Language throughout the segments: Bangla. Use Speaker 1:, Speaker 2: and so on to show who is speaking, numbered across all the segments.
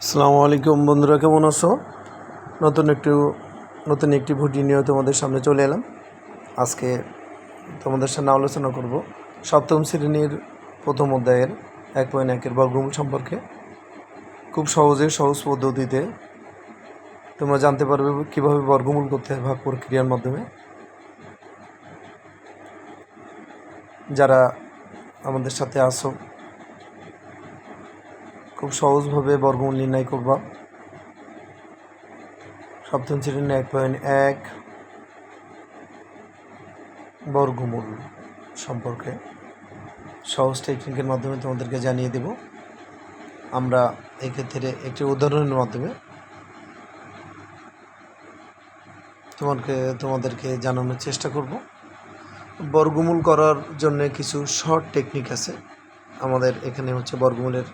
Speaker 1: আসসালামু আলাইকুম বন্ধুরা, কেমন আছো? নতুন একটি ভিডিও নিয়ে তোমাদের সামনে চলে এলাম। আজকে তোমাদের সামনে আলোচনা করব সপ্তম শ্রেণীর প্রথম অধ্যায়ের 1.1 বর্গমূল সম্পর্কে। খুব সহজ পদ্ধতিতে তোমরা জানতে পারবে কীভাবে বর্গমূল করতে হয় ভাগ প্রক্রিয়ার মাধ্যমে। যারা আমাদের সাথে আসো, খুব সহজভাবে বর্গমূল নির্ণয় করবা। সপ্তম শ্রেণীর 1.1 বর্গমূল সম্পর্কে সহজ টেকনিকের মাধ্যমে তোমাদেরকে জানিয়ে দেব। আমরা এক্ষেত্রে একটি উদাহরণের মাধ্যমে তোমাদেরকে জানানোর চেষ্টা করব। বর্গমূল করার জন্য কিছু শর্ট টেকনিক আছে। আমাদের এখানে হচ্ছে বর্গমূলের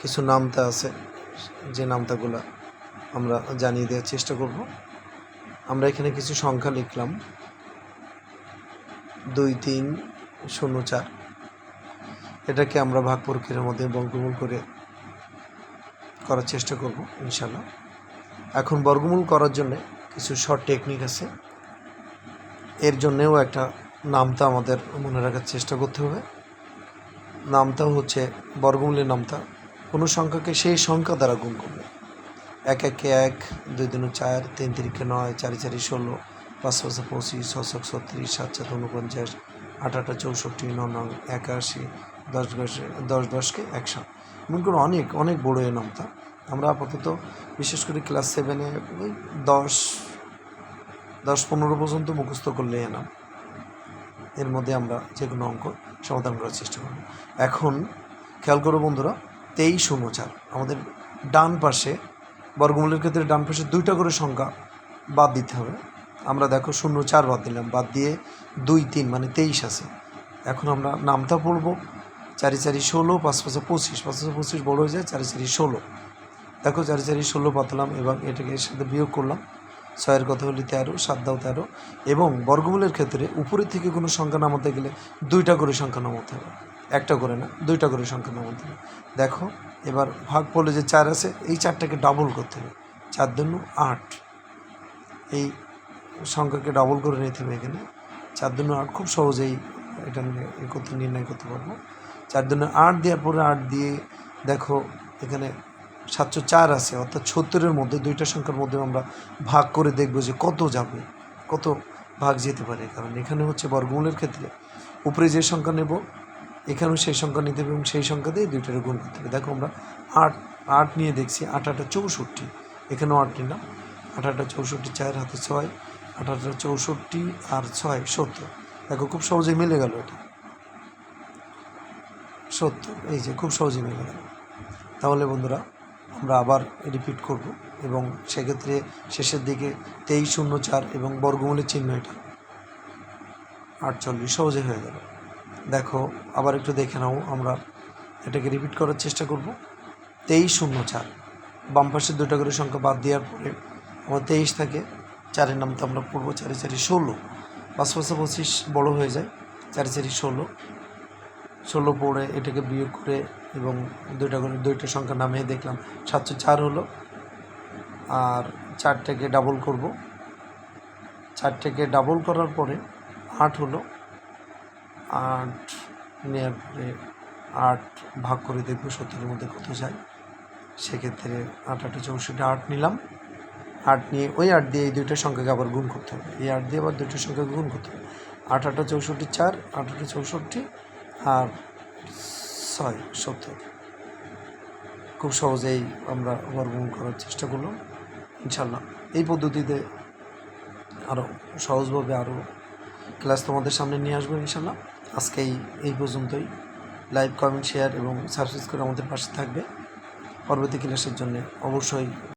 Speaker 1: কিছু নামতা আছে, যে নামতাগুলো আমরা জানিয়ে দেওয়ার চেষ্টা করব। আমরা এখানে কিছু সংখ্যা লিখলাম 2 3 0 4। এটাকে আমরা ভাগ প্রক্রিয়ার মধ্যে বর্গমূল করার চেষ্টা করব ইনশাআল্লাহ। এখন বর্গমূল করার জন্য কিছু শর্ট টেকনিক আছে। এর জন্যেও একটা নামতা আমাদের মনে রাখার চেষ্টা করতে হবে। নামতা হচ্ছে বর্গমূলের নামতা কোনো সংখ্যাকে সেই সংখ্যা দ্বারা গুণ করবে। 1 1 1, 2 2 4, 3 3 9, 4 4 16, 5 5 25, 6 6 36, 7 7 49, 8 8 64, 9 9 81, 10 10 100। এমন করে অনেক বড়ো এ নামতা। আমরা আপাতত বিশেষ করে ক্লাস 7-এ 10-15 পর্যন্ত মুখস্থ করলে নাম, এর মধ্যে আমরা যে কোনো অঙ্ক সমাধান করার চেষ্টা করব। এখন খেয়াল করো বন্ধুরা, 23 0 4 আমাদের ডান পাশে বর্গমূলের ক্ষেত্রে ডান পাশে 2টা করে সংখ্যা বাদ দিতে হবে। আমরা দেখো 0 4 বাদ দিলাম, বাদ দিয়ে 2 3 মানে 23 আছে। এখন আমরা নামতা পড়ব 4 4 16, 5 5 25, 5 5 25 বড় হয়ে যায় 4 4 16। দেখো 4 4 16 পাতলাম এবং এটাকে এর সাথে বিয়োগ করলাম। 6-এর কথা হলে 13, 7 দাও 13। এবং বর্গমূলের ক্ষেত্রে উপরের থেকে কোনো সংখ্যা নামাতে গেলে 2টা করে সংখ্যা নামাতে হবে, একটা করে না, 2টা করে সংখ্যা নামাতে হবে। দেখো এবার ভাগ পড়লে যে 4 আছে, এই 4টাকে ডাবল করতে হবে। 4 2 8, এই সংখ্যাকে ডাবল করে নিতে হবে। এখানে 4 2 8 খুব সহজেই এটা নির্ণয় করতে পারবো। 4 2 8 দেওয়ার পরে 8 দিয়ে দেখো এখানে 704 আছে, অর্থাৎ 70-এর মধ্যে 2টা সংখ্যার মধ্যে আমরা ভাগ করে দেখব যে কত যাবে, কত ভাগ যেতে পারে। কারণ এখানে হচ্ছে বর্গমূলের ক্ষেত্রে উপরে যে সংখ্যা নেব এখানেও সেই সংখ্যা নিতে হবে এবং সেই সংখ্যা দিয়ে 2টারে গুণ করতে হবে। দেখো আমরা 8 নিয়ে দেখছি, 8 8 64, এখানেও 8 নিলাম, 8 8 64, 4 হাতে 6, 8 8 64 আর 6 70। দেখো খুব সহজেই মিলে গেল, এটা 70, এই যে খুব সহজেই মিলে গেল। তাহলে বন্ধুরা আমরা আবার রিপিট করব এবং সেক্ষেত্রে শেষের দিকে 23 0 4 এবং বর্গমূলের চিহ্ন এটা 48 সহজে হয়ে গেল। দেখো আবার একটু দেখে নাও, আমরা এটাকে রিপিট করার চেষ্টা করব। 23 0 4, বাম পাশে 2টা করে সংখ্যা বাদ দেওয়ার পরে আমার 23 থাকে, 4-এর নামটা আমরা পড়বো 4 4 16, 5 5 25 বড়ো হয়ে যায়, 4 4 16 পড়ে এটাকে বিয়োগ করে এবং 2টা সংখ্যা নামিয়ে দেখলাম 704 হলো। আর 4টাকে ডাবল করব, 4টাকে ডাবল করার পরে 8 হলো। 8 নেওয়ার পরে 8 ভাগ করে দেখব 70-এর মধ্যে কত যায়। সেক্ষেত্রে 8 8 64, 8 নিলাম, 8 নিয়ে ওই 8 দিয়ে এই 2টা সংখ্যাকে আবার গুণ করতে হবে। এই 8 দিয়ে আবার 2টা সংখ্যাকে গুণ করতে হবে। 8 8 64 4, 8 8 64 আর 6 70। খুব সহজেই আমরা বর্গমূল করার চেষ্টা করলাম ইনশাল্লাহ। এই পদ্ধতিতে আরও সহজভাবে আরও ক্লাস তোমাদের সামনে নিয়ে আসবো ইনশাল্লাহ। আজকে এই পর্যন্তই। লাইক, কমেন্ট, শেয়ার এবং সাবস্ক্রাইব করে আমাদের পাশে থাকবে। পরবর্তী ক্লাসের জন্য অবশ্যই